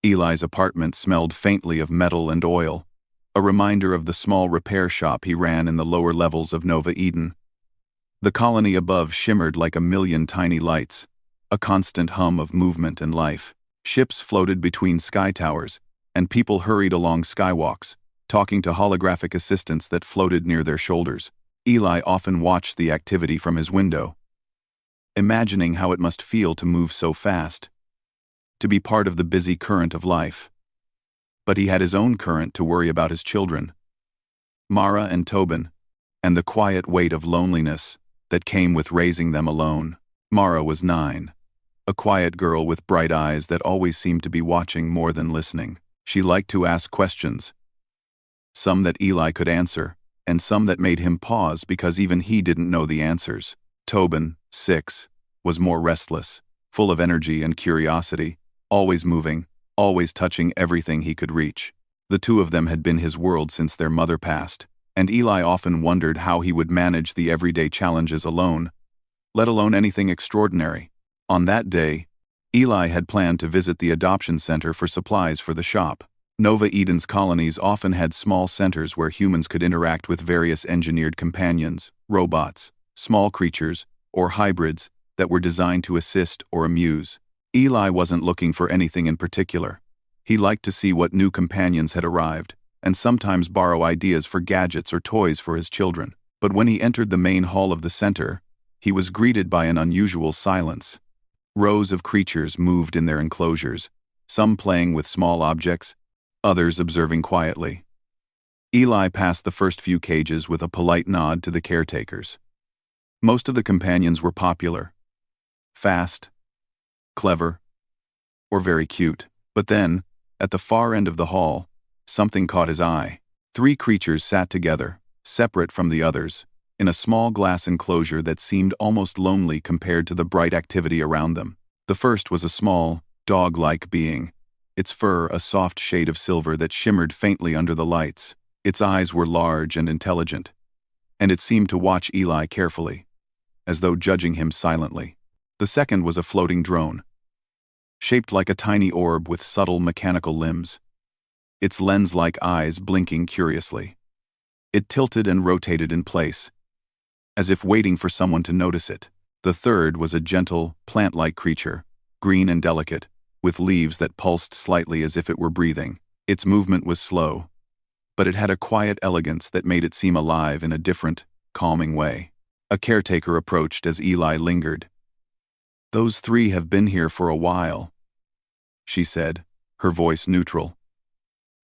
Eli's apartment smelled faintly of metal and oil, a reminder of the small repair shop he ran in the lower levels of Nova Eden. The colony above shimmered like a million tiny lights, a constant hum of movement and life. Ships floated between sky towers, and people hurried along skywalks, talking to holographic assistants that floated near their shoulders. Eli often watched the activity from his window, imagining how it must feel to move so fast, to be part of the busy current of life. But he had his own current to worry about: his children, Mara and Tobin, and the quiet weight of loneliness that came with raising them alone. Mara was 9, a quiet girl with bright eyes that always seemed to be watching more than listening. She liked to ask questions, some that Eli could answer, and some that made him pause because even he didn't know the answers. Tobin, 6, was more restless, full of energy and curiosity, always moving, always touching everything he could reach. The two of them had been his world since their mother passed, and Eli often wondered how he would manage the everyday challenges alone, let alone anything extraordinary. On that day, Eli had planned to visit the adoption center for supplies for the shop. Nova Eden's colonies often had small centers where humans could interact with various engineered companions, robots, small creatures, or hybrids that were designed to assist or amuse. Eli wasn't looking for anything in particular. He liked to see what new companions had arrived, and sometimes borrow ideas for gadgets or toys for his children. But when he entered the main hall of the center, he was greeted by an unusual silence. Rows of creatures moved in their enclosures, some playing with small objects, others observing quietly. Eli passed the first few cages with a polite nod to the caretakers. Most of the companions were popular, fast, clever, or very cute. But then, at the far end of the hall, something caught his eye. 3 creatures sat together, separate from the others, in a small glass enclosure that seemed almost lonely compared to the bright activity around them. The first was a small, dog-like being, its fur a soft shade of silver that shimmered faintly under the lights. Its eyes were large and intelligent, and it seemed to watch Eli carefully, as though judging him silently. The second was a floating drone, shaped like a tiny orb with subtle mechanical limbs, its lens-like eyes blinking curiously. It tilted and rotated in place, as if waiting for someone to notice it. The third was a gentle, plant-like creature, green and delicate, with leaves that pulsed slightly as if it were breathing. Its movement was slow, but it had a quiet elegance that made it seem alive in a different, calming way. A caretaker approached as Eli lingered. "Those 3 have been here for a while," she said, her voice neutral.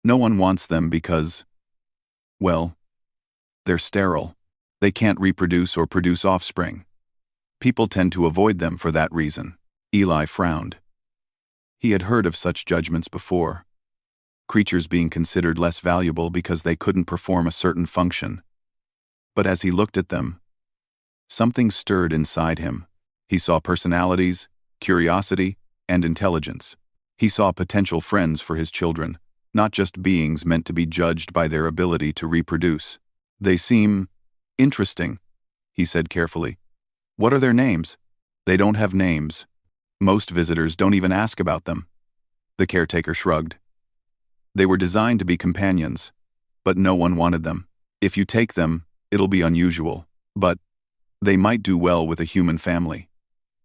"No one wants them because, well, they're sterile. They can't reproduce or produce offspring. People tend to avoid them for that reason." Eli frowned. He had heard of such judgments before, creatures being considered less valuable because they couldn't perform a certain function. But as he looked at them, something stirred inside him. He saw personalities, curiosity, and intelligence. He saw potential friends for his children, not just beings meant to be judged by their ability to reproduce. "They seem interesting," he said carefully. "What are their names?" "They don't have names. Most visitors don't even ask about them." The caretaker shrugged. "They were designed to be companions, but no one wanted them. If you take them, it'll be unusual, but they might do well with a human family.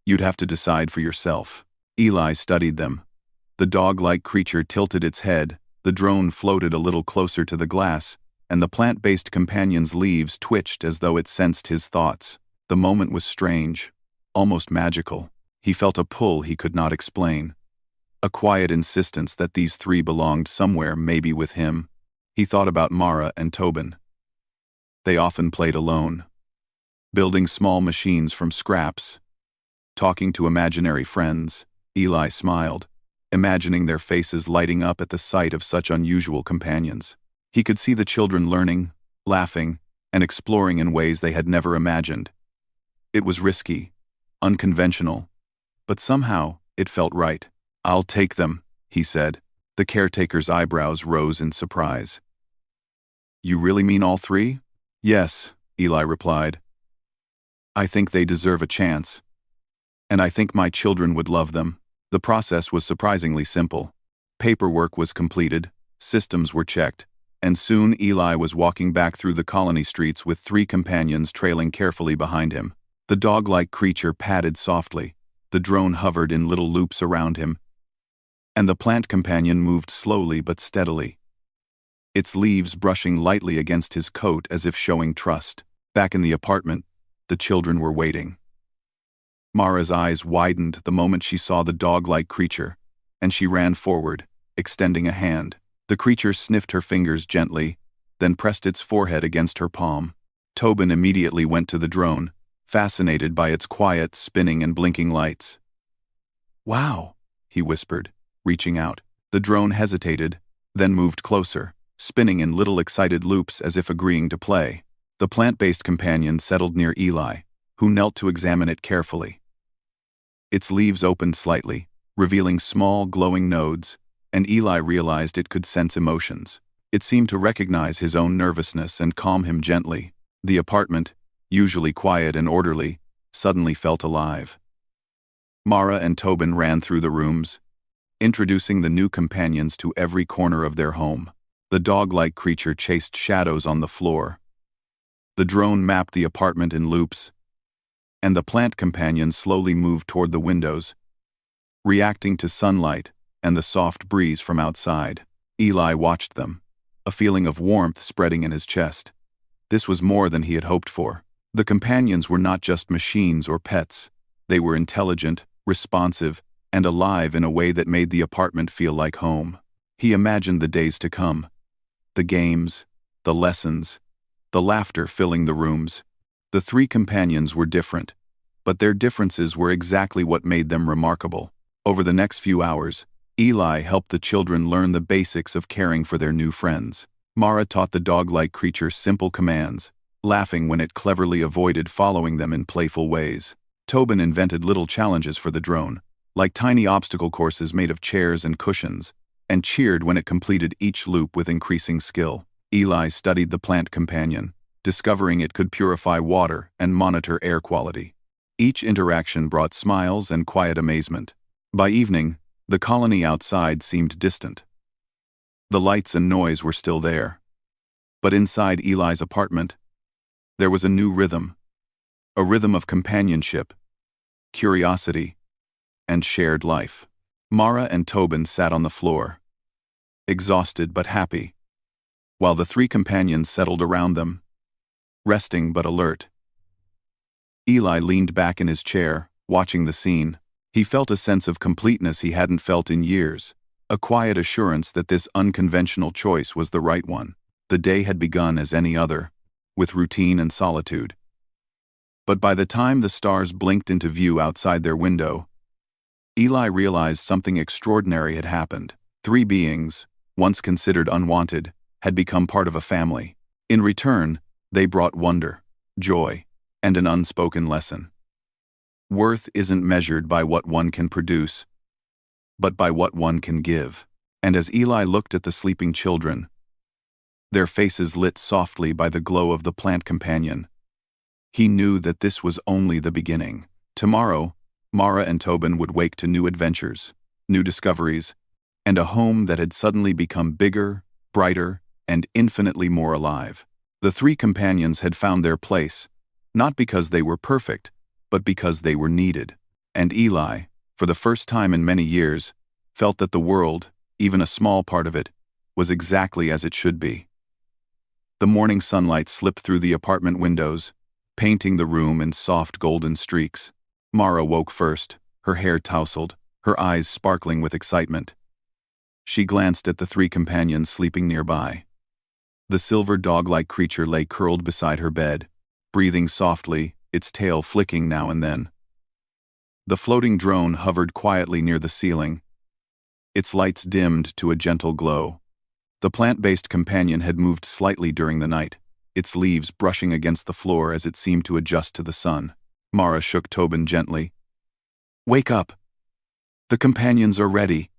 You'd have to decide for yourself." Eli studied them. The dog-like creature tilted its head, the drone floated a little closer to the glass, and the plant-based companion's leaves twitched as though it sensed his thoughts. The moment was strange, almost magical. He felt a pull he could not explain, a quiet insistence that these 3 belonged somewhere, maybe with him. He thought about Mara and Tobin. They often played alone, building small machines from scraps, talking to imaginary friends. Eli smiled, imagining their faces lighting up at the sight of such unusual companions. He could see the children learning, laughing, and exploring in ways they had never imagined. It was risky, unconventional, but somehow it felt right. "I'll take them," he said. The caretaker's eyebrows rose in surprise. "You really mean all 3? "Yes," Eli replied. "I think they deserve a chance. And I think my children would love them." The process was surprisingly simple. Paperwork was completed, systems were checked, and soon Eli was walking back through the colony streets with 3 companions trailing carefully behind him. The dog-like creature padded softly, the drone hovered in little loops around him, and the plant companion moved slowly but steadily, its leaves brushing lightly against his coat as if showing trust. Back in the apartment, the children were waiting. Mara's eyes widened the moment she saw the dog-like creature, and she ran forward, extending a hand. The creature sniffed her fingers gently, then pressed its forehead against her palm. Tobin immediately went to the drone, fascinated by its quiet, spinning and blinking lights. "Wow," he whispered, reaching out. The drone hesitated, then moved closer, spinning in little excited loops as if agreeing to play. The plant-based companion settled near Eli, who knelt to examine it carefully. Its leaves opened slightly, revealing small, glowing nodes, and Eli realized it could sense emotions. It seemed to recognize his own nervousness and calm him gently. The apartment, usually quiet and orderly, suddenly felt alive. Mara and Tobin ran through the rooms, introducing the new companions to every corner of their home. The dog-like creature chased shadows on the floor. The drone mapped the apartment in loops, and the plant companion slowly moved toward the windows, reacting to sunlight and the soft breeze from outside. Eli watched them, a feeling of warmth spreading in his chest. This was more than he had hoped for. The companions were not just machines or pets. They were intelligent, responsive, and alive in a way that made the apartment feel like home. He imagined the days to come, the games, the lessons, the laughter filling the rooms. The 3 companions were different, but their differences were exactly what made them remarkable. Over the next few hours, Eli helped the children learn the basics of caring for their new friends. Mara taught the dog-like creature simple commands, laughing when it cleverly avoided following them in playful ways. Tobin invented little challenges for the drone, like tiny obstacle courses made of chairs and cushions, and cheered when it completed each loop with increasing skill. Eli studied the plant companion, discovering it could purify water and monitor air quality. Each interaction brought smiles and quiet amazement. By evening, the colony outside seemed distant. The lights and noise were still there. But inside Eli's apartment, there was a new rhythm. A rhythm of companionship, curiosity, and shared life. Mara and Tobin sat on the floor, exhausted but happy, while the 3 companions settled around them, resting but alert. Eli leaned back in his chair, watching the scene. He felt a sense of completeness he hadn't felt in years, a quiet assurance that this unconventional choice was the right one. The day had begun as any other, with routine and solitude. But by the time the stars blinked into view outside their window, Eli realized something extraordinary had happened. 3 beings, once considered unwanted, had become part of a family. In return, they brought wonder, joy, and an unspoken lesson. Worth isn't measured by what one can produce, but by what one can give. And as Eli looked at the sleeping children, their faces lit softly by the glow of the plant companion, he knew that this was only the beginning. Tomorrow, Mara and Tobin would wake to new adventures, new discoveries, and a home that had suddenly become bigger, brighter, and infinitely more alive. The 3 companions had found their place, not because they were perfect, but because they were needed. And Eli, for the first time in many years, felt that the world, even a small part of it, was exactly as it should be. The morning sunlight slipped through the apartment windows, painting the room in soft golden streaks. Mara woke first, her hair tousled, her eyes sparkling with excitement. She glanced at the 3 companions sleeping nearby. The silver dog-like creature lay curled beside her bed, breathing softly, its tail flicking now and then. The floating drone hovered quietly near the ceiling, its lights dimmed to a gentle glow. The plant-based companion had moved slightly during the night, its leaves brushing against the floor as it seemed to adjust to the sun. Mara shook Tobin gently. "Wake up! The companions are ready,"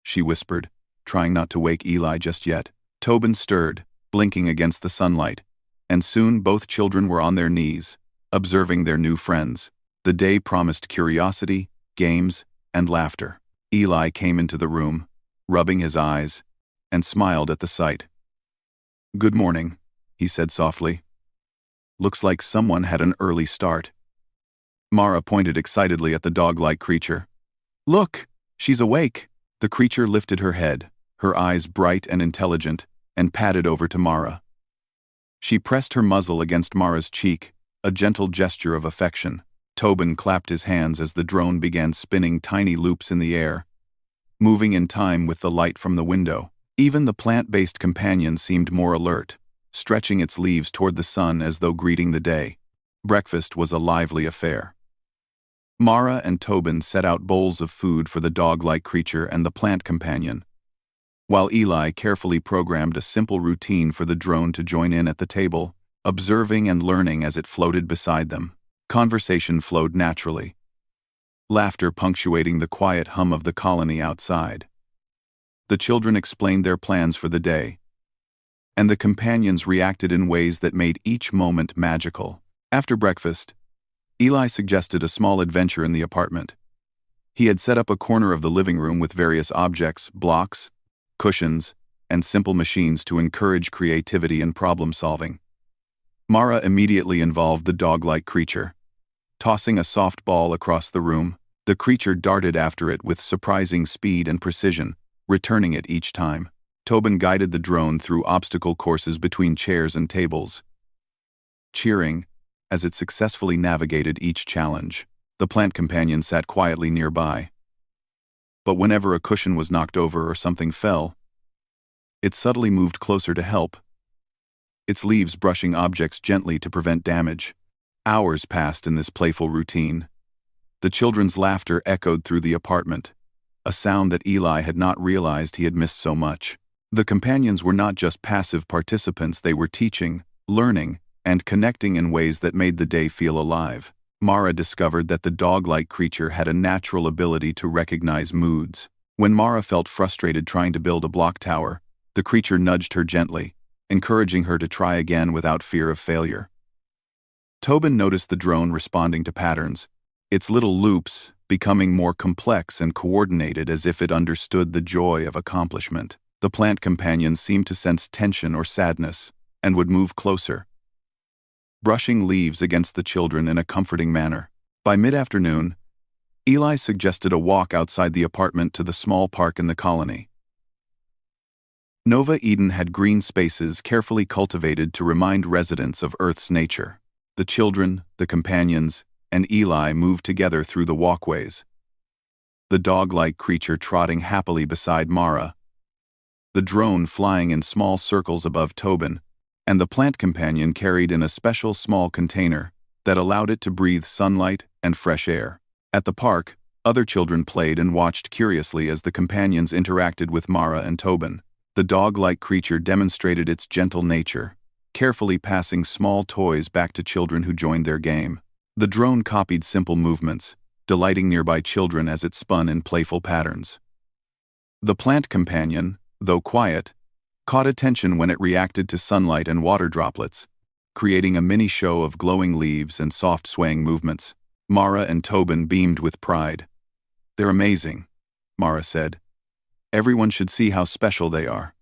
she whispered, trying not to wake Eli just yet. Tobin stirred, blinking against the sunlight, and soon both children were on their knees, observing their new friends. The day promised curiosity, games, and laughter. Eli came into the room, rubbing his eyes, and smiled at the sight. "Good morning," he said softly. "Looks like someone had an early start." Mara pointed excitedly at the dog-like creature. "Look! She's awake!" The creature lifted her head, her eyes bright and intelligent, and padded over to Mara. She pressed her muzzle against Mara's cheek, a gentle gesture of affection. Tobin clapped his hands as the drone began spinning tiny loops in the air, moving in time with the light from the window. Even the plant-based companion seemed more alert, stretching its leaves toward the sun as though greeting the day. Breakfast was a lively affair. Mara and Tobin set out bowls of food for the dog-like creature and the plant companion, while Eli carefully programmed a simple routine for the drone to join in at the table, observing and learning as it floated beside them. Conversation flowed naturally, laughter punctuating the quiet hum of the colony outside. The children explained their plans for the day, and the companions reacted in ways that made each moment magical. After breakfast, Eli suggested a small adventure in the apartment. He had set up a corner of the living room with various objects, blocks, cushions, and simple machines to encourage creativity and problem-solving. Mara immediately involved the dog-like creature. Tossing a soft ball across the room, the creature darted after it with surprising speed and precision, returning it each time. Tobin guided the drone through obstacle courses between chairs and tables, cheering as it successfully navigated each challenge. The plant companion sat quietly nearby, but whenever a cushion was knocked over or something fell, it subtly moved closer to help, its leaves brushing objects gently to prevent damage. Hours passed in this playful routine. The children's laughter echoed through the apartment, a sound that Eli had not realized he had missed so much. The companions were not just passive participants, they were teaching, learning, and connecting in ways that made the day feel alive. Mara discovered that the dog-like creature had a natural ability to recognize moods. When Mara felt frustrated trying to build a block tower, the creature nudged her gently, encouraging her to try again without fear of failure. Tobin noticed the drone responding to patterns, its little loops becoming more complex and coordinated as if it understood the joy of accomplishment. The plant companion seemed to sense tension or sadness, and would move closer, brushing leaves against the children in a comforting manner. By mid-afternoon, Eli suggested a walk outside the apartment to the small park in the colony. Nova Eden had green spaces carefully cultivated to remind residents of Earth's nature. The children, the companions, and Eli moved together through the walkways, the dog-like creature trotting happily beside Mara, the drone flying in small circles above Tobin, and the plant companion carried in a special small container that allowed it to breathe sunlight and fresh air. At the park, other children played and watched curiously as the companions interacted with Mara and Tobin. The dog-like creature demonstrated its gentle nature, carefully passing small toys back to children who joined their game. The drone copied simple movements, delighting nearby children as it spun in playful patterns. The plant companion, though quiet, caught attention when it reacted to sunlight and water droplets, creating a mini show of glowing leaves and soft swaying movements. Mara and Tobin beamed with pride. "They're amazing," Mara said. "Everyone should see how special they are."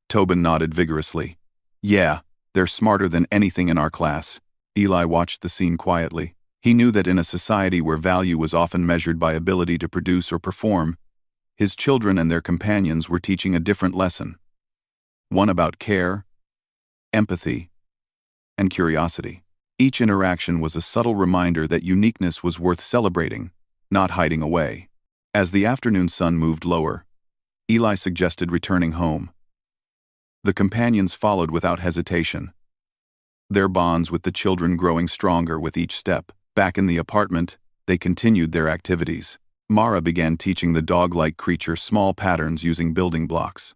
Tobin nodded vigorously. "Yeah, they're smarter than anything in our class." Eli watched the scene quietly. He knew that in a society where value was often measured by ability to produce or perform, his children and their companions were teaching a different lesson. One about care, empathy, and curiosity. Each interaction was a subtle reminder that uniqueness was worth celebrating, not hiding away. As the afternoon sun moved lower, Eli suggested returning home. The companions followed without hesitation, their bonds with the children growing stronger with each step. Back in the apartment, they continued their activities. Mara began teaching the dog-like creature small patterns using building blocks.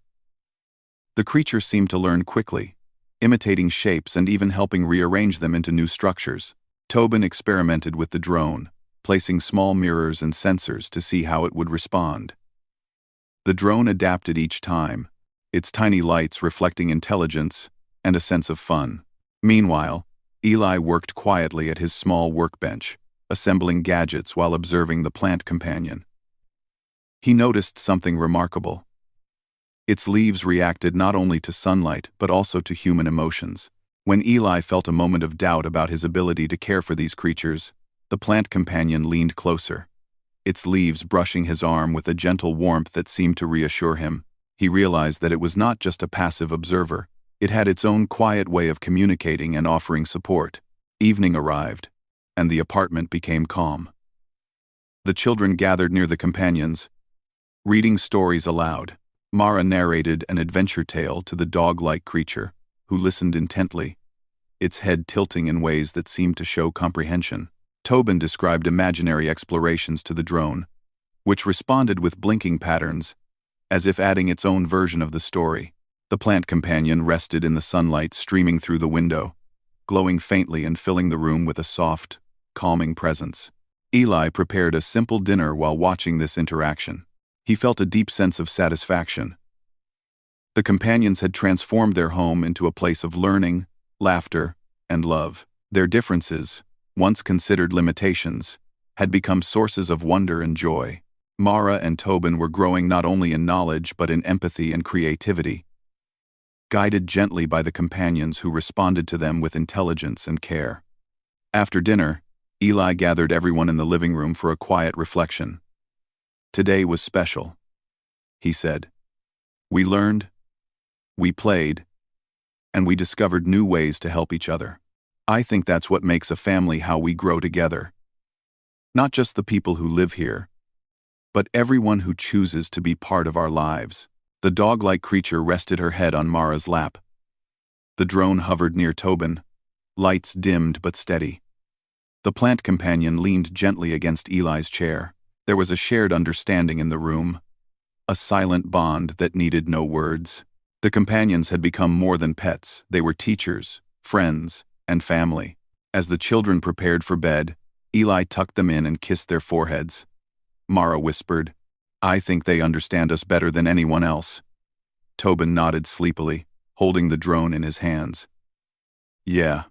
The creature seemed to learn quickly, imitating shapes and even helping rearrange them into new structures. Tobin experimented with the drone, placing small mirrors and sensors to see how it would respond. The drone adapted each time, its tiny lights reflecting intelligence and a sense of fun. Meanwhile, Eli worked quietly at his small workbench, assembling gadgets while observing the plant companion. He noticed something remarkable. Its leaves reacted not only to sunlight but also to human emotions. When Eli felt a moment of doubt about his ability to care for these creatures, the plant companion leaned closer, its leaves brushing his arm with a gentle warmth that seemed to reassure him. He realized that it was not just a passive observer. It had its own quiet way of communicating and offering support. Evening arrived, and the apartment became calm. The children gathered near the companions, reading stories aloud. Mara narrated an adventure tale to the dog-like creature, who listened intently, its head tilting in ways that seemed to show comprehension. Tobin described imaginary explorations to the drone, which responded with blinking patterns, as if adding its own version of the story. The plant companion rested in the sunlight streaming through the window, glowing faintly and filling the room with a soft, calming presence. Eli prepared a simple dinner while watching this interaction. He felt a deep sense of satisfaction. The companions had transformed their home into a place of learning, laughter, and love. Their differences, once considered limitations, had become sources of wonder and joy. Mara and Tobin were growing not only in knowledge but in empathy and creativity, guided gently by the companions who responded to them with intelligence and care. After dinner, Eli gathered everyone in the living room for a quiet reflection. "Today was special," he said. "We learned, we played, and we discovered new ways to help each other. I think that's what makes a family, how we grow together. Not just the people who live here, but everyone who chooses to be part of our lives." The dog-like creature rested her head on Mara's lap. The drone hovered near Tobin, lights dimmed but steady. The plant companion leaned gently against Eli's chair. There was a shared understanding in the room, a silent bond that needed no words. The companions had become more than pets. They were teachers, friends, and family. As the children prepared for bed, Eli tucked them in and kissed their foreheads. Mara whispered, "I think they understand us better than anyone else." Tobin nodded sleepily, holding the drone in his hands. "Yeah,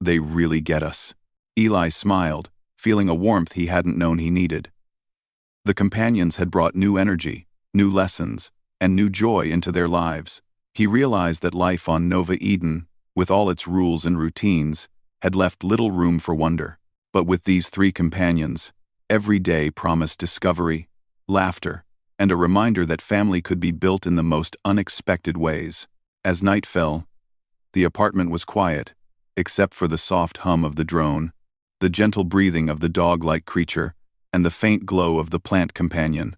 they really get us." Eli smiled, feeling a warmth he hadn't known he needed. The companions had brought new energy, new lessons, and new joy into their lives. He realized that life on Nova Eden, with all its rules and routines, had left little room for wonder. But with these three companions, every day promised discovery, laughter, and a reminder that family could be built in the most unexpected ways. As night fell, the apartment was quiet, except for the soft hum of the drone, the gentle breathing of the dog-like creature, and the faint glow of the plant companion.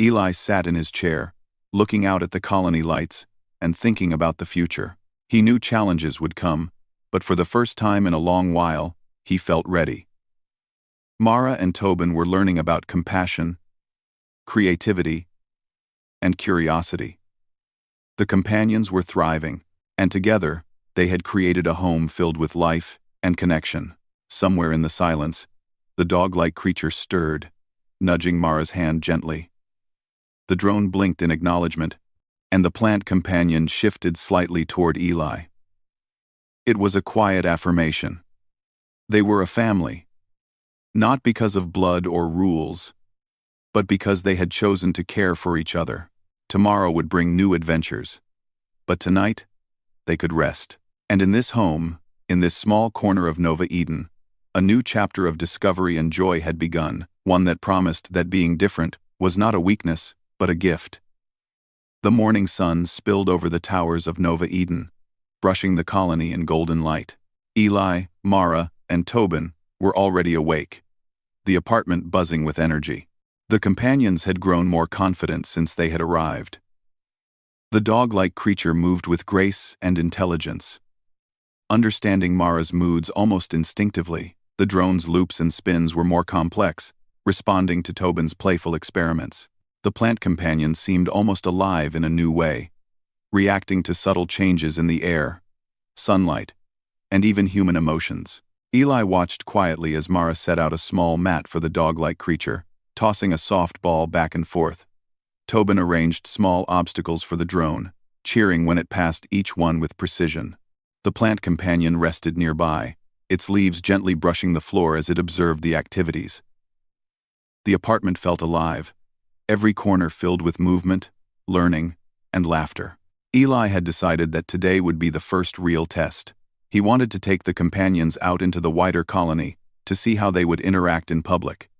Eli sat in his chair, looking out at the colony lights and thinking about the future. He knew challenges would come, but for the first time in a long while, he felt ready. Mara and Tobin were learning about compassion, creativity, and curiosity. The companions were thriving, and together, they had created a home filled with life and connection. Somewhere in the silence, the dog-like creature stirred, nudging Mara's hand gently. The drone blinked in acknowledgement, and the plant companion shifted slightly toward Eli. It was a quiet affirmation. They were a family, not because of blood or rules, but because they had chosen to care for each other. Tomorrow would bring new adventures, but tonight, they could rest. And in this home, in this small corner of Nova Eden, a new chapter of discovery and joy had begun, one that promised that being different was not a weakness, but a gift. The morning sun spilled over the towers of Nova Eden, brushing the colony in golden light. Eli, Mara, and Tobin were already awake, the apartment buzzing with energy. The companions had grown more confident since they had arrived. The dog-like creature moved with grace and intelligence, understanding Mara's moods almost instinctively. The drone's loops and spins were more complex, responding to Tobin's playful experiments. The plant companion seemed almost alive in a new way, reacting to subtle changes in the air, sunlight, and even human emotions. Eli watched quietly as Mara set out a small mat for the dog-like creature, tossing a soft ball back and forth. Tobin arranged small obstacles for the drone, cheering when it passed each one with precision. The plant companion rested nearby, its leaves gently brushing the floor as it observed the activities. The apartment felt alive, every corner filled with movement, learning, and laughter. Eli had decided that today would be the first real test. He wanted to take the companions out into the wider colony to see how they would interact in public.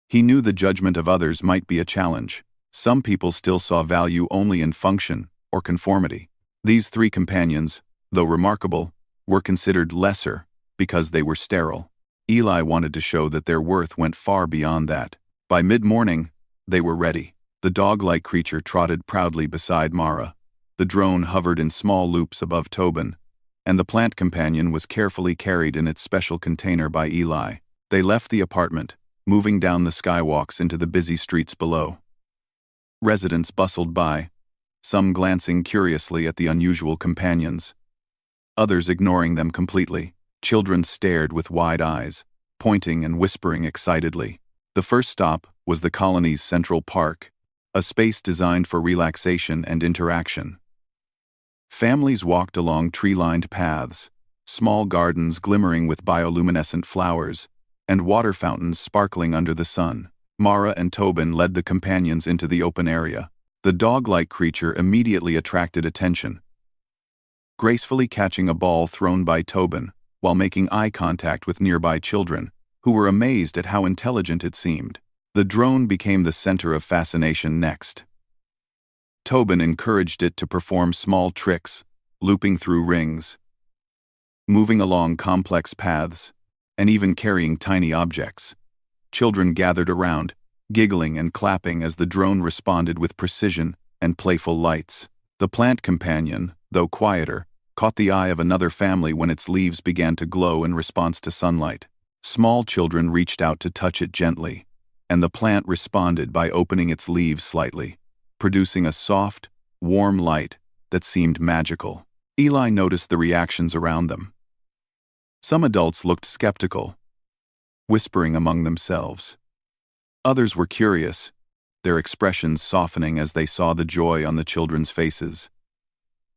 He knew the judgment of others might be a challenge. Some people still saw value only in function or conformity. These 3 companions, though remarkable, were considered lesser because they were sterile. Eli wanted to show that their worth went far beyond that. By mid-morning, they were ready. The dog-like creature trotted proudly beside Mara. The drone hovered in small loops above Tobin, and the plant companion was carefully carried in its special container by Eli. They left the apartment, moving down the skywalks into the busy streets below. Residents bustled by, some glancing curiously at the unusual companions, others ignoring them completely. Children stared with wide eyes, pointing and whispering excitedly. The first stop was the colony's central park, a space designed for relaxation and interaction. Families walked along tree-lined paths, small gardens glimmering with bioluminescent flowers, and water fountains sparkling under the sun. Mara and Tobin led the companions into the open area. The dog-like creature immediately attracted attention, gracefully catching a ball thrown by Tobin while making eye contact with nearby children, who were amazed at how intelligent it seemed. The drone became the center of fascination next. Tobin encouraged it to perform small tricks, looping through rings, moving along complex paths, and even carrying tiny objects. Children gathered around, giggling and clapping as the drone responded with precision and playful lights. The plant companion, though quieter, caught the eye of another family when its leaves began to glow in response to sunlight. Small children reached out to touch it gently, and the plant responded by opening its leaves slightly, producing a soft, warm light that seemed magical. Eli noticed the reactions around them. Some adults looked skeptical, whispering among themselves. Others were curious, their expressions softening as they saw the joy on the children's faces.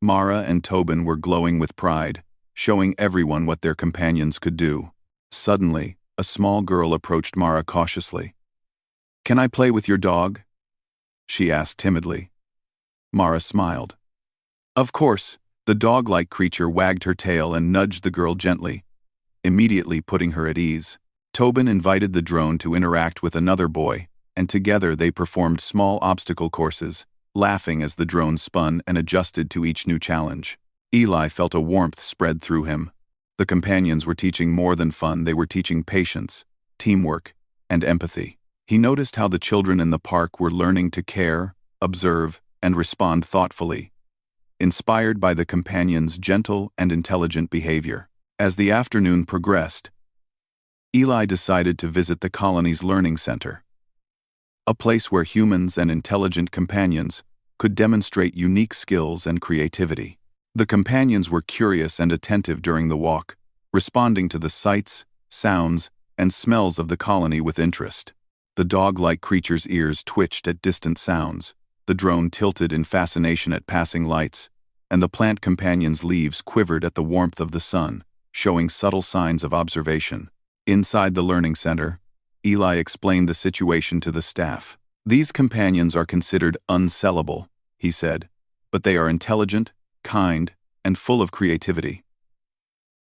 Mara and Tobin were glowing with pride, showing everyone what their companions could do. Suddenly, a small girl approached Mara cautiously. "Can I play with your dog?" she asked timidly. Mara smiled. "Of course." The dog-like creature wagged her tail and nudged the girl gently, immediately putting her at ease. Tobin invited the drone to interact with another boy, and together they performed small obstacle courses, laughing as the drone spun and adjusted to each new challenge. Eli felt a warmth spread through him. The companions were teaching more than fun, they were teaching patience, teamwork, and empathy. He noticed how the children in the park were learning to care, observe, and respond thoughtfully, inspired by the companions' gentle and intelligent behavior. As the afternoon progressed, Eli decided to visit the colony's learning center, a place where humans and intelligent companions could demonstrate unique skills and creativity. The companions were curious and attentive during the walk, responding to the sights, sounds, and smells of the colony with interest. The dog-like creature's ears twitched at distant sounds, the drone tilted in fascination at passing lights, and the plant companion's leaves quivered at the warmth of the sun, showing subtle signs of observation. Inside the learning center, Eli explained the situation to the staff. "These companions are considered unsellable," he said, "but they are intelligent, kind, and full of creativity.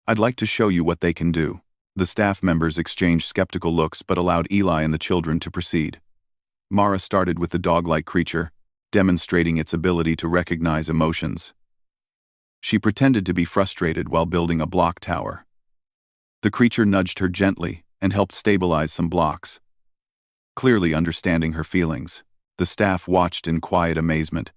I'd like to show you what they can do." The staff members exchanged skeptical looks but allowed Eli and the children to proceed. Mara started with the dog-like creature, demonstrating its ability to recognize emotions. She pretended to be frustrated while building a block tower. The creature nudged her gently and helped stabilize some blocks. Clearly understanding her feelings, the staff watched in quiet amazement,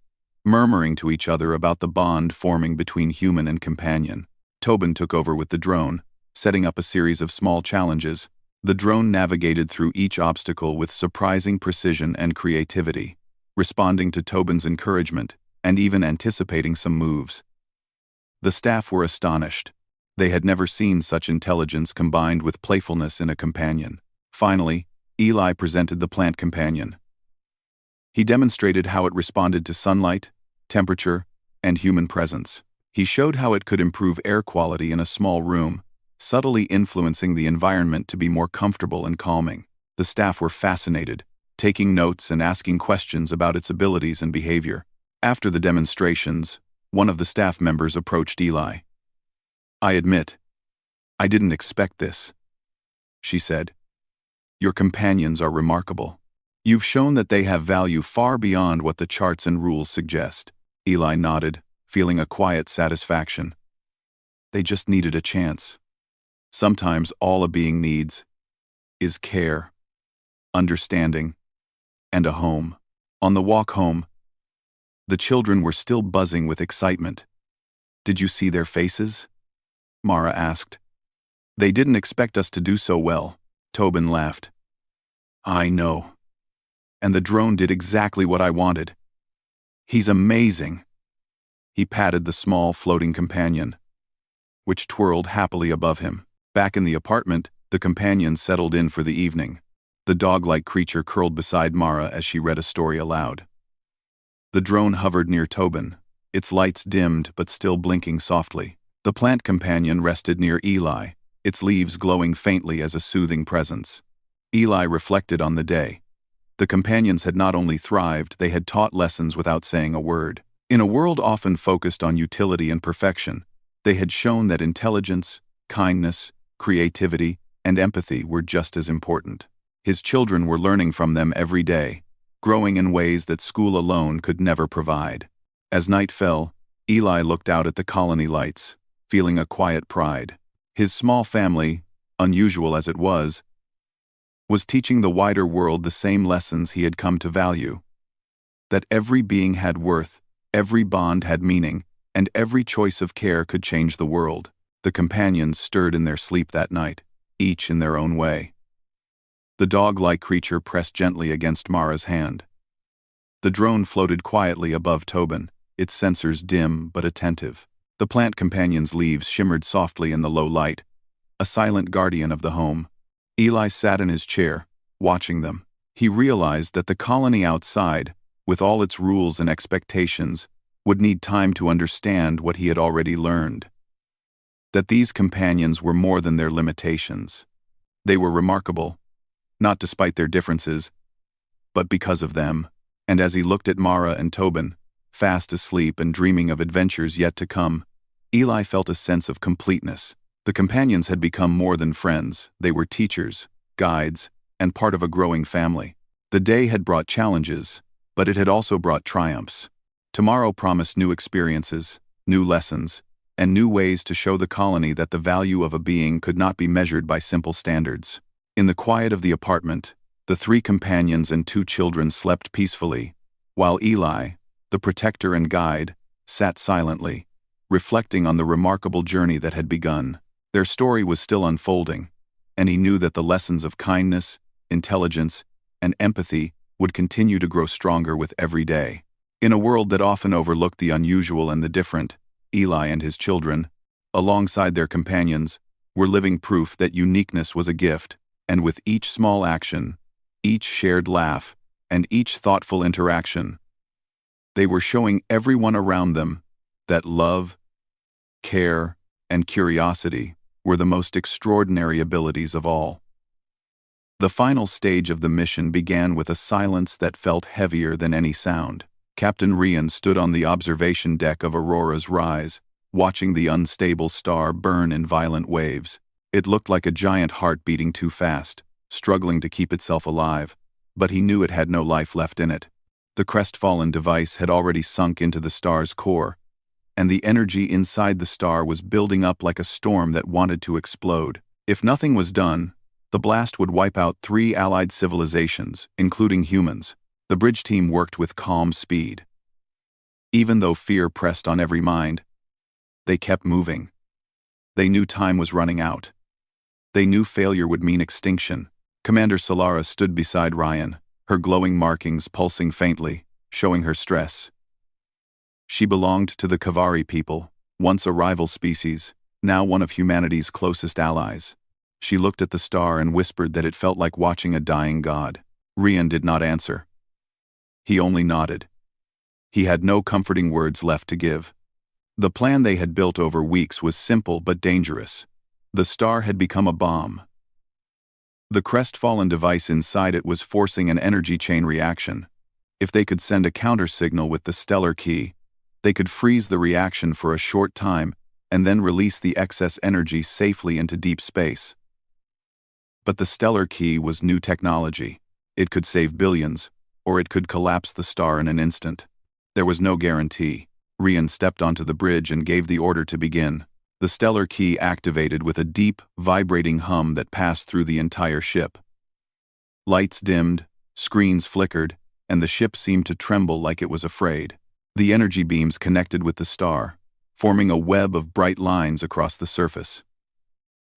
murmuring to each other about the bond forming between human and companion. Tobin took over with the drone, setting up a series of small challenges. The drone navigated through each obstacle with surprising precision and creativity, responding to Tobin's encouragement and even anticipating some moves. The staff were astonished. They had never seen such intelligence combined with playfulness in a companion. Finally, Eli presented the plant companion. He demonstrated how it responded to sunlight, temperature, and human presence. He showed how it could improve air quality in a small room, subtly influencing the environment to be more comfortable and calming. The staff were fascinated, taking notes and asking questions about its abilities and behavior. After the demonstrations, one of the staff members approached Eli. "I admit, I didn't expect this," she said. "Your companions are remarkable. You've shown that they have value far beyond what the charts and rules suggest." Eli nodded, feeling a quiet satisfaction. They just needed a chance. Sometimes all a being needs is care, understanding, and a home. On the walk home, the children were still buzzing with excitement. "Did you see their faces?" Mara asked. "They didn't expect us to do so well," Tobin laughed. "I know. And the drone did exactly what I wanted. He's amazing." He patted the small floating companion, which twirled happily above him. Back in the apartment, the companions settled in for the evening. The dog-like creature curled beside Mara as she read a story aloud. The drone hovered near Tobin, its lights dimmed but still blinking softly. The plant companion rested near Eli, its leaves glowing faintly as a soothing presence. Eli reflected on the day. The companions had not only thrived, they had taught lessons without saying a word. In a world often focused on utility and perfection, they had shown that intelligence, kindness, creativity, and empathy were just as important. His children were learning from them every day, growing in ways that school alone could never provide. As night fell, Eli looked out at the colony lights, feeling a quiet pride. His small family, unusual as it was teaching the wider world the same lessons he had come to value. That every being had worth, every bond had meaning, and every choice of care could change the world. The companions stirred in their sleep that night, each in their own way. The dog-like creature pressed gently against Mara's hand. The drone floated quietly above Tobin, its sensors dim but attentive. The plant companion's leaves shimmered softly in the low light, a silent guardian of the home. Eli sat in his chair, watching them. He realized that the colony outside, with all its rules and expectations, would need time to understand what he had already learned. That these companions were more than their limitations. They were remarkable, not despite their differences, but because of them. And as he looked at Mara and Tobin, fast asleep and dreaming of adventures yet to come, Eli felt a sense of completeness. The companions had become more than friends. They were teachers, guides, and part of a growing family. The day had brought challenges, but it had also brought triumphs. Tomorrow promised new experiences, new lessons, and new ways to show the colony that the value of a being could not be measured by simple standards. In the quiet of the apartment, the 3 companions and 2 children slept peacefully, while Eli, the protector and guide, sat silently, reflecting on the remarkable journey that had begun. Their story was still unfolding, and he knew that the lessons of kindness, intelligence, and empathy would continue to grow stronger with every day. In a world that often overlooked the unusual and the different, Eli and his children, alongside their companions, were living proof that uniqueness was a gift, and with each small action, each shared laugh, and each thoughtful interaction, they were showing everyone around them that love, care, and curiosity were the most extraordinary abilities of all. The final stage of the mission began with a silence that felt heavier than any sound. Captain Rian stood on the observation deck of Aurora's rise, watching the unstable star burn in violent waves. It looked like a giant heart beating too fast, struggling to keep itself alive, but he knew it had no life left in it. The crestfallen device had already sunk into the star's core, and the energy inside the star was building up like a storm that wanted to explode. If nothing was done, the blast would wipe out 3 allied civilizations, including humans. The bridge team worked with calm speed. Even though fear pressed on every mind, they kept moving. They knew time was running out. They knew failure would mean extinction. Commander Solara stood beside Ryan, her glowing markings pulsing faintly, showing her stress. She belonged to the Kavari people, once a rival species, now one of humanity's closest allies. She looked at the star and whispered that it felt like watching a dying god. Rian did not answer. He only nodded. He had no comforting words left to give. The plan they had built over weeks was simple but dangerous. The star had become a bomb. The crestfallen device inside it was forcing an energy chain reaction. If they could send a counter-signal with the stellar key, they could freeze the reaction for a short time and then release the excess energy safely into deep space. But the stellar key was new technology. It could save billions, or it could collapse the star in an instant. There was no guarantee. Rian stepped onto the bridge and gave the order to begin. The stellar key activated with a deep, vibrating hum that passed through the entire ship. Lights dimmed, screens flickered, and the ship seemed to tremble like it was afraid. The energy beams connected with the star, forming a web of bright lines across the surface.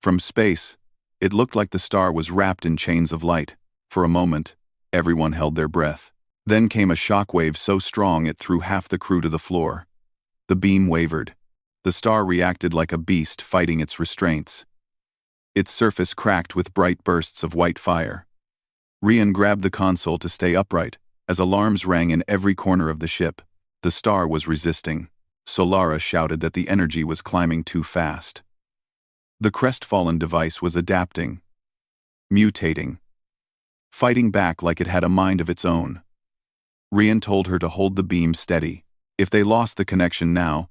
From space, it looked like the star was wrapped in chains of light. For a moment, everyone held their breath. Then came a shockwave so strong it threw half the crew to the floor. The beam wavered. The star reacted like a beast fighting its restraints. Its surface cracked with bright bursts of white fire. Rian grabbed the console to stay upright, as alarms rang in every corner of the ship. The star was resisting. Solara shouted that the energy was climbing too fast. The crestfallen device was adapting, mutating, fighting back like it had a mind of its own. Rian told her to hold the beam steady. If they lost the connection now,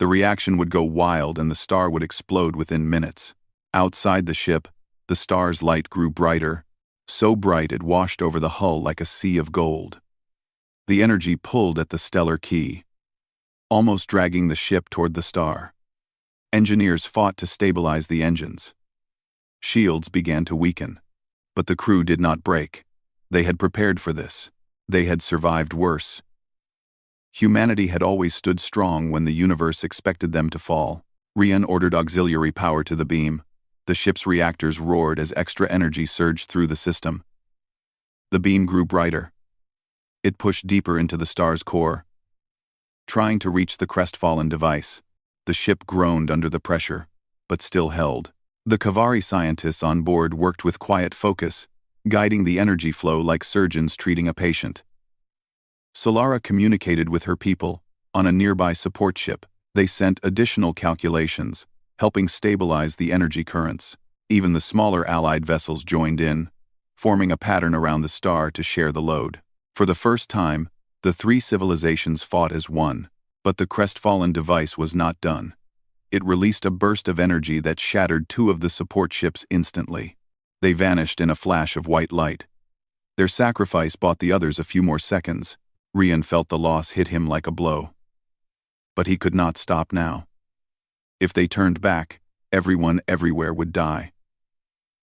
the reaction would go wild and the star would explode within minutes. Outside the ship, the star's light grew brighter, so bright it washed over the hull like a sea of gold. The energy pulled at the stellar key, almost dragging the ship toward the star. Engineers fought to stabilize the engines. Shields began to weaken, but the crew did not break. They had prepared for this. They had survived worse. Humanity had always stood strong when the universe expected them to fall. Rian ordered auxiliary power to the beam. The ship's reactors roared as extra energy surged through the system. The beam grew brighter. It pushed deeper into the star's core, trying to reach the crestfallen device. The ship groaned under the pressure, but still held. The Kavari scientists on board worked with quiet focus, guiding the energy flow like surgeons treating a patient. Solara communicated with her people on a nearby support ship. They sent additional calculations, helping stabilize the energy currents. Even the smaller Allied vessels joined in, forming a pattern around the star to share the load. For the first time, the three civilizations fought as one, but the crestfallen device was not done. It released a burst of energy that shattered two of the support ships instantly. They vanished in a flash of white light. Their sacrifice bought the others a few more seconds. Rian felt the loss hit him like a blow. But he could not stop now. If they turned back, everyone everywhere would die.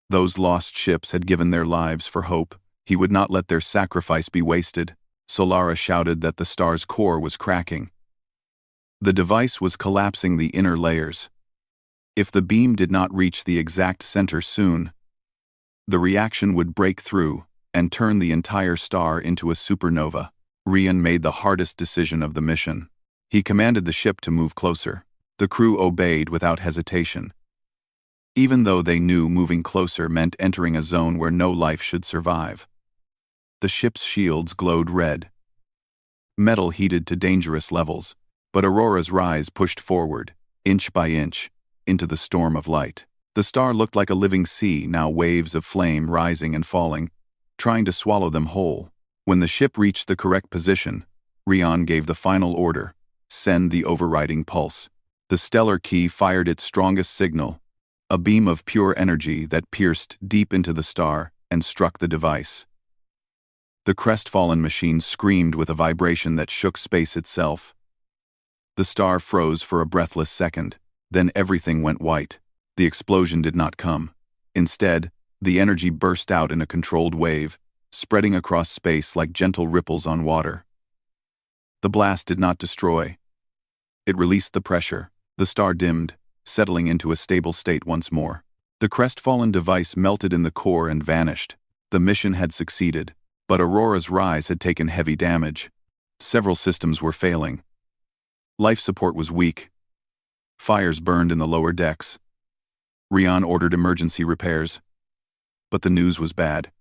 Those lost ships had given their lives for hope. He would not let their sacrifice be wasted. Solara shouted that the star's core was cracking. The device was collapsing the inner layers. If the beam did not reach the exact center soon, the reaction would break through and turn the entire star into a supernova. Rian made the hardest decision of the mission. He commanded the ship to move closer. The crew obeyed without hesitation, even though they knew moving closer meant entering a zone where no life should survive. The ship's shields glowed red. Metal heated to dangerous levels, but Aurora's rise pushed forward, inch by inch, into the storm of light. The star looked like a living sea, now waves of flame rising and falling, trying to swallow them whole. When the ship reached the correct position, Rian gave the final order: send the overriding pulse. The stellar key fired its strongest signal, a beam of pure energy that pierced deep into the star and struck the device. The crestfallen machine screamed with a vibration that shook space itself. The star froze for a breathless second, then everything went white. The explosion did not come. Instead, the energy burst out in a controlled wave, spreading across space like gentle ripples on water. The blast did not destroy. It released the pressure. The star dimmed, settling into a stable state once more. The crestfallen device melted in the core and vanished. The mission had succeeded, but Aurora's rise had taken heavy damage. Several systems were failing. Life support was weak. Fires burned in the lower decks. Rian ordered emergency repairs. But the news was bad.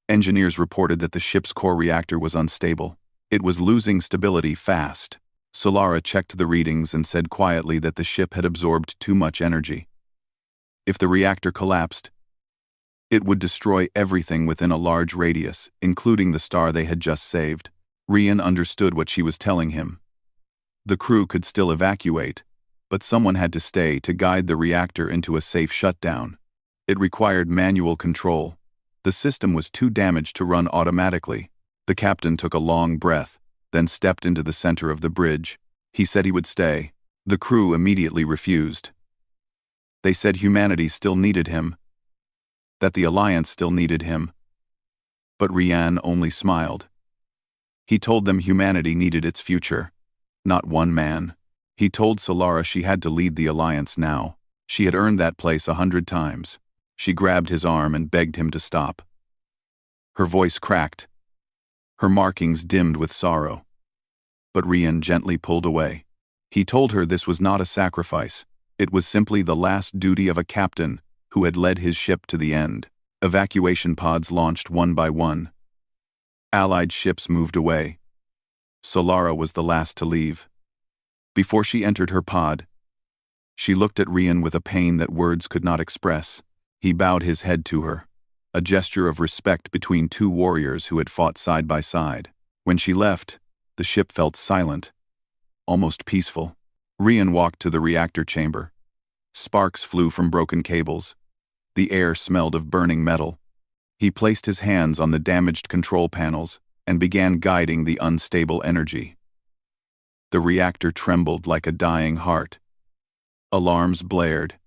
Engineers reported that the ship's core reactor was unstable. It was losing stability fast. Solara checked the readings and said quietly that the ship had absorbed too much energy. If the reactor collapsed, It would destroy everything within a large radius, including the star they had just saved. Rian understood what she was telling him. The crew could still evacuate, but someone had to stay to guide the reactor into a safe shutdown. It required manual control. The system was too damaged to run automatically. The captain took a long breath, then stepped into the center of the bridge. He said he would stay. The crew immediately refused. They said humanity still needed him, that the Alliance still needed him. But Rian only smiled. He told them humanity needed its future, not one man. He told Solara she had to lead the Alliance now. She had earned that place 100 times. She grabbed his arm and begged him to stop. Her voice cracked. Her markings dimmed with sorrow. But Rian gently pulled away. He told her this was not a sacrifice. It was simply the last duty of a captain who had led his ship to the end. Evacuation pods launched one by one. Allied ships moved away. Solara was the last to leave. Before she entered her pod, she looked at Rian with a pain that words could not express. He bowed his head to her, a gesture of respect between two warriors who had fought side by side. When she left, the ship felt silent, almost peaceful. Rian walked to the reactor chamber. Sparks flew from broken cables. The air smelled of burning metal. He placed his hands on the damaged control panels and began guiding the unstable energy. The reactor trembled like a dying heart. Alarms blared.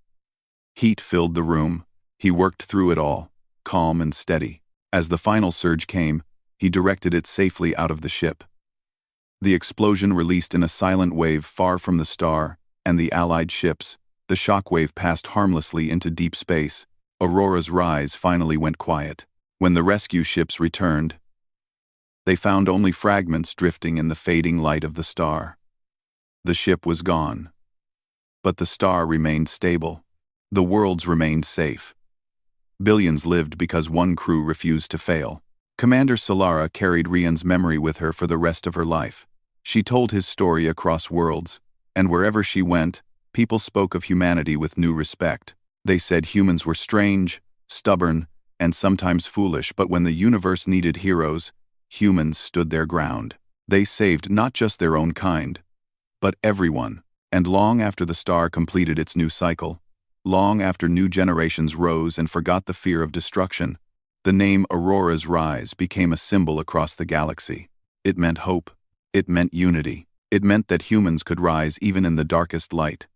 Heat filled the room. He worked through it all, calm and steady. As the final surge came, he directed it safely out of the ship. The explosion released in a silent wave far from the star and the Allied ships. The shockwave passed harmlessly into deep space. Aurora's rise finally went quiet. When the rescue ships returned, they found only fragments drifting in the fading light of the star. The ship was gone. But the star remained stable. The worlds remained safe. Billions lived because one crew refused to fail. Commander Solara carried Rian's memory with her for the rest of her life. She told his story across worlds, and wherever she went, people spoke of humanity with new respect. They said humans were strange, stubborn, and sometimes foolish, but when the universe needed heroes, humans stood their ground. They saved not just their own kind, but everyone. And long after the star completed its new cycle, long after new generations rose and forgot the fear of destruction, the name Aurora's rise became a symbol across the galaxy. It meant hope. It meant unity. It meant that humans could rise even in the darkest light.